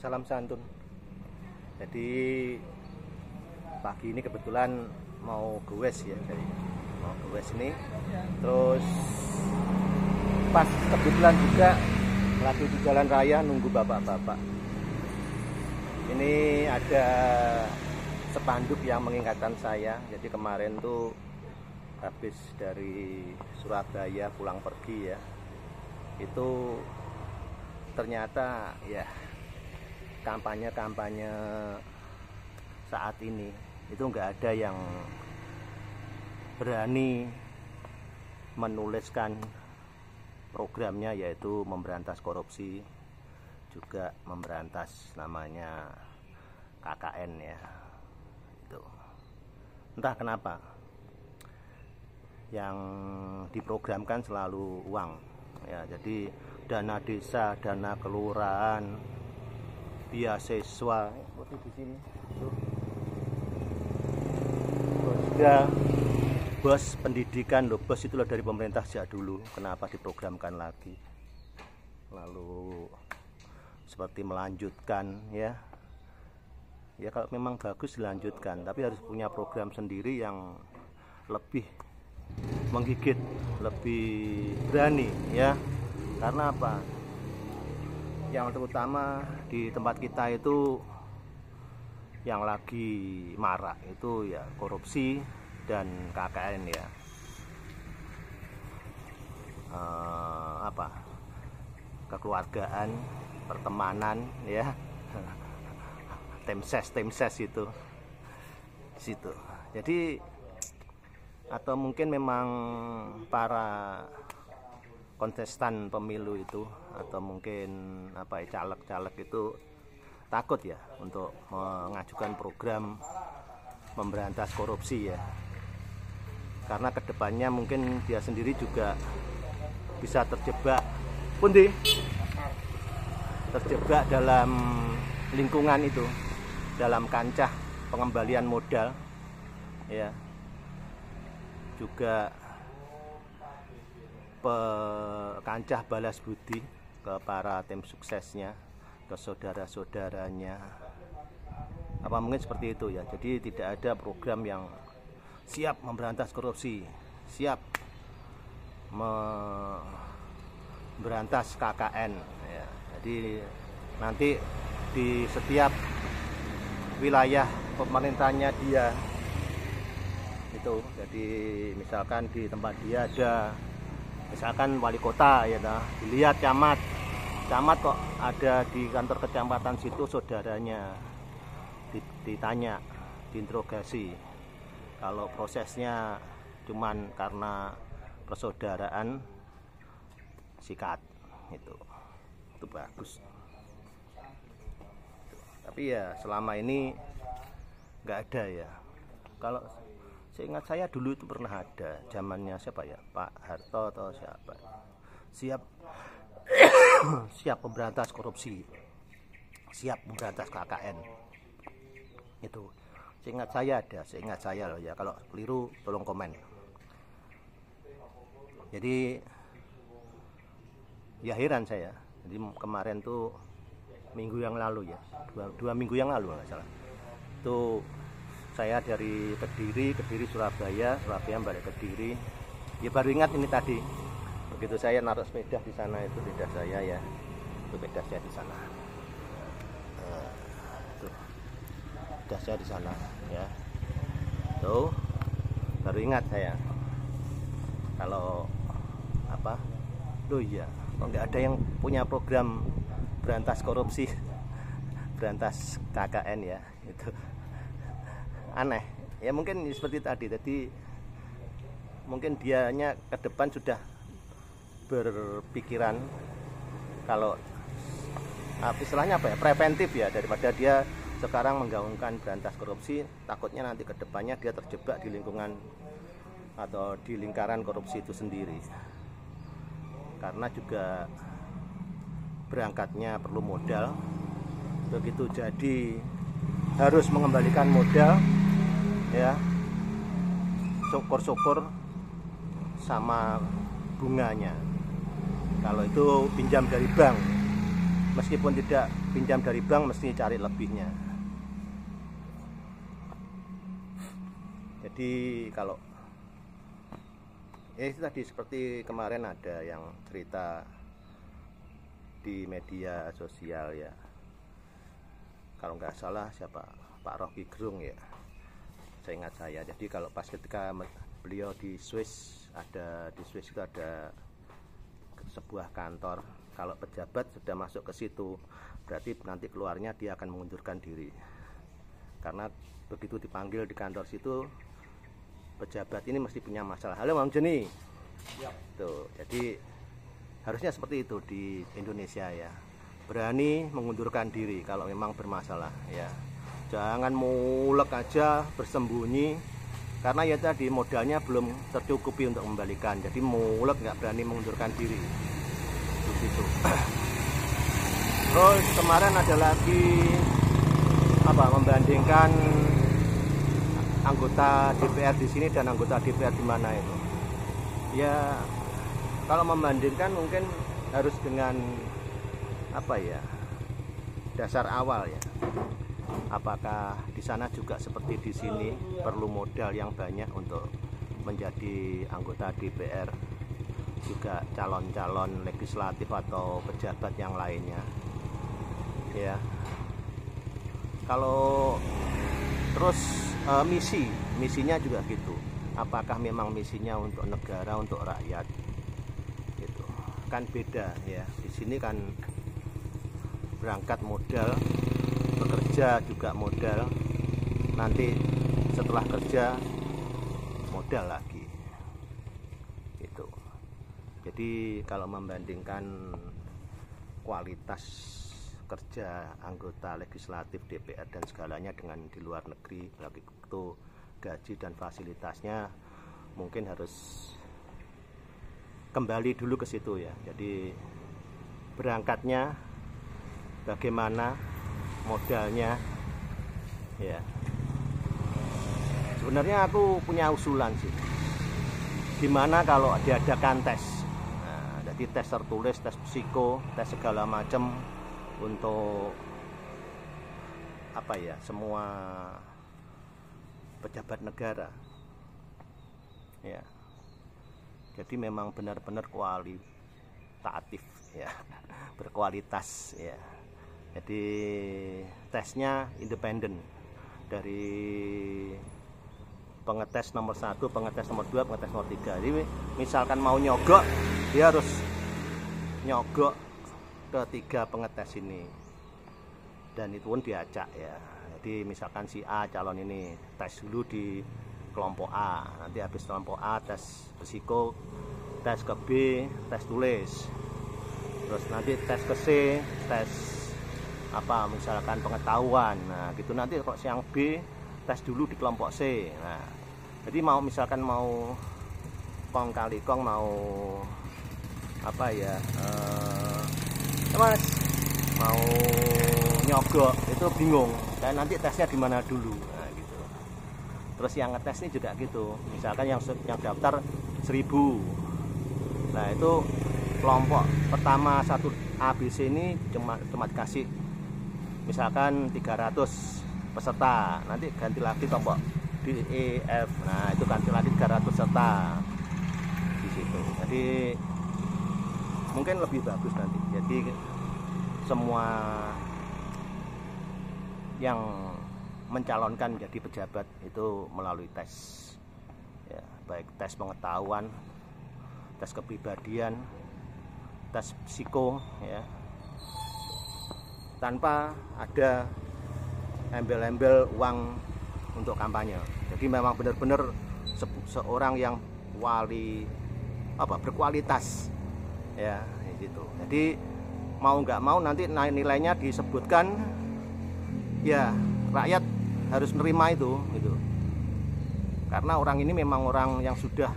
salam santun. Jadi pagi ini kebetulan mau gowes ya, jadi mau gowes ini. Terus pas kebetulan juga lagi di jalan raya nunggu bapak-bapak. Ini ada spanduk yang mengingatkan saya. Jadi kemarin tuh habis dari Surabaya pulang pergi ya, itu ternyata ya kampanye saat ini itu nggak ada yang berani menuliskan programnya, yaitu memberantas korupsi, juga memberantas namanya KKN ya. Itu entah kenapa yang diprogramkan selalu uang ya. Jadi dana desa, dana kelurahan, beasiswa seperti di sini tuh. Terus bos pendidikan loh, bos itu loh dari pemerintah sejak dulu, kenapa diprogramkan lagi? Lalu seperti melanjutkan ya. Ya kalau memang bagus dilanjutkan, tapi harus punya program sendiri yang lebih menggigit, lebih berani ya. Karena apa? Yang terutama di tempat kita itu yang lagi marak itu ya korupsi dan KKN ya. Kekeluargaan, pertemanan ya. Temses itu situ. Jadi atau mungkin memang para kontestan pemilu itu, atau mungkin caleg-caleg itu takut ya untuk mengajukan program memberantas korupsi ya. Karena kedepannya mungkin dia sendiri juga bisa terjebak dalam lingkungan itu, dalam kancah pengembalian modal ya, juga kancah balas budi ke para tim suksesnya, ke saudara-saudaranya, apa mungkin seperti itu ya. Jadi tidak ada program yang siap memberantas korupsi, siap memberantas KKN ya. Jadi nanti di setiap wilayah pemerintahnya dia itu, jadi misalkan di tempat dia ada misalkan wali kota ya, dilihat camat kok ada di kantor kecamatan situ, saudaranya ditanya, diinterogasi. Kalau prosesnya cuman karena persaudaraan, sikat itu bagus. Tapi ya selama ini nggak ada ya. Kalau seingat saya dulu itu pernah ada, zamannya siapa ya, Pak Harto atau siapa, siap memberantas korupsi, siap memberantas KKN itu. Seingat saya loh ya. Kalau keliru tolong komen. Jadi ya heran saya. Jadi kemarin tuh minggu yang lalu ya, dua minggu yang lalu nggak salah, itu saya dari Kediri Surabaya balik Kediri ya, baru ingat ini tadi begitu saya naruh sepeda di sana, itu sepeda saya ya, itu sepeda saya di sana, tuh sepeda saya di sana ya, tuh baru ingat saya kalau loh iya, kok nggak ada yang punya program berantas korupsi, berantas KKN ya. Itu aneh ya. Mungkin seperti tadi, jadi mungkin dianya ke depan sudah berpikiran kalau istilahnya preventif ya, daripada dia sekarang menggaungkan berantas korupsi, takutnya nanti ke depannya dia terjebak di lingkungan atau di lingkaran korupsi itu sendiri. Karena juga berangkatnya perlu modal, begitu jadi harus mengembalikan modal ya, syukur-syukur sama bunganya. Kalau itu pinjam dari bank meskipun tidak pinjam dari bank mesti cari lebihnya. Jadi kalau ya itu tadi, seperti kemarin ada yang cerita di media sosial ya, kalau nggak salah siapa, Pak Rocky Gerung ya, saya ingat saya. Jadi kalau pas ketika beliau di Swiss, di Swiss itu ada sebuah kantor, kalau pejabat sudah masuk ke situ berarti nanti keluarnya dia akan mengundurkan diri, karena begitu dipanggil di kantor situ pejabat ini mesti punya masalah. Halo Mam Jeni ya. Tuh, jadi harusnya seperti itu di Indonesia ya, berani mengundurkan diri kalau memang bermasalah ya, jangan mulek aja bersembunyi, karena ya tadi modalnya belum tercukupi untuk membalikan, jadi mulek nggak berani mengundurkan diri begitu. Terus kemarin ada lagi membandingkan anggota DPR di sini dan anggota DPR di mana itu. Ya, kalau membandingkan mungkin harus dengan dasar awal ya. Apakah di sana juga seperti di sini perlu modal yang banyak untuk menjadi anggota DPR, juga calon-calon legislatif atau pejabat yang lainnya. Ya. Kalau terus misinya juga gitu, apakah memang misinya untuk negara, untuk rakyat gitu, kan beda ya. Di sini kan berangkat modal, bekerja juga modal, nanti setelah kerja modal lagi gitu. Jadi kalau membandingkan kualitas kerja anggota legislatif, DPR dan segalanya dengan di luar negeri, baik itu gaji dan fasilitasnya, mungkin harus kembali dulu ke situ ya. Jadi berangkatnya bagaimana, modalnya ya. Sebenarnya aku punya usulan sih, gimana kalau diadakan tes. Nah, jadi tes tertulis, tes psiko, tes segala macam untuk semua pejabat negara ya. Jadi memang benar-benar kualitatif ya, berkualitas ya. Jadi tesnya independen dari pengetes nomor 1, pengetes nomor 2, pengetes nomor 3. Jadi misalkan mau nyogok, dia harus nyogok ke 3 pengetes ini, dan itu pun diacak ya. Jadi misalkan si A calon ini tes dulu di kelompok A, nanti habis kelompok A tes psiko, tes ke B, tes tulis, terus nanti tes ke C, tes misalkan pengetahuan. Nah gitu, nanti kok siang B tes dulu di kelompok C. Nah jadi misalkan mau kong kali kong mau Mas mau nyogok itu bingung, dan nanti tesnya di mana dulu. Nah, gitu. Terus yang ngetes ini juga gitu, misalkan yang daftar 1000, nah itu kelompok pertama 1 ABC ini cuma dikasih misalkan 300 peserta, nanti ganti lagi kelompok D, E, F, nah itu ganti lagi 300 peserta di situ. Jadi mungkin lebih bagus nanti. Jadi semua yang mencalonkan menjadi pejabat itu melalui tes ya, baik tes pengetahuan, tes kepribadian, tes psiko ya, tanpa ada embel-embel uang untuk kampanye. Jadi memang benar-benar seorang yang berkualitas ya gitu. Jadi mau nggak mau nanti nilainya disebutkan ya, rakyat harus menerima itu gitu. Karena orang ini memang orang yang sudah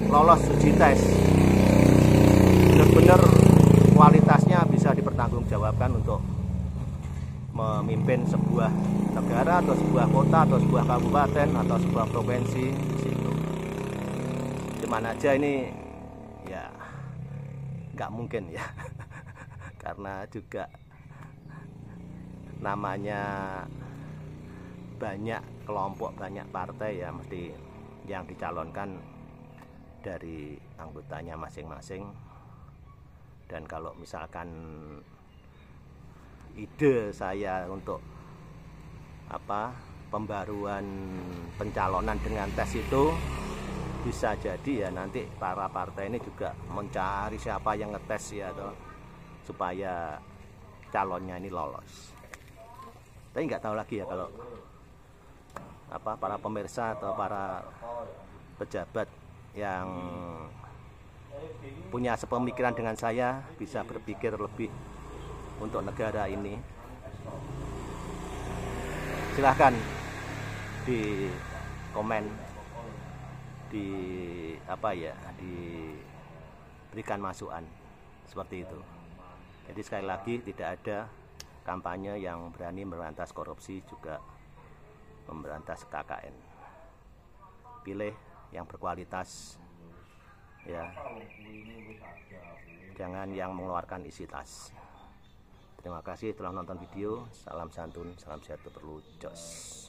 lolos uji tes, benar-benar kualitasnya bisa dipertanggungjawabkan untuk memimpin sebuah negara atau sebuah kota atau sebuah kabupaten atau sebuah provinsi di situ. Dimana aja ini ya nggak mungkin ya karena juga namanya banyak kelompok, banyak partai ya, mesti yang dicalonkan dari anggotanya masing-masing. Dan kalau misalkan ide saya untuk pembaruan pencalonan dengan tes itu, bisa jadi ya nanti para partai ini juga mencari siapa yang ngetes ya toh, supaya calonnya ini lolos. Tapi nggak tahu lagi ya kalau para pemirsa atau para pejabat yang punya sepemikiran dengan saya bisa berpikir lebih untuk negara ini. Silahkan di komen, diberikan masukan seperti itu. Jadi sekali lagi, tidak ada kampanye yang berani memberantas korupsi juga memberantas KKN. Pilih yang berkualitas ya, jangan yang mengeluarkan isi tas. Terima kasih telah menonton video. Salam santun, salam sehat, perlu jos.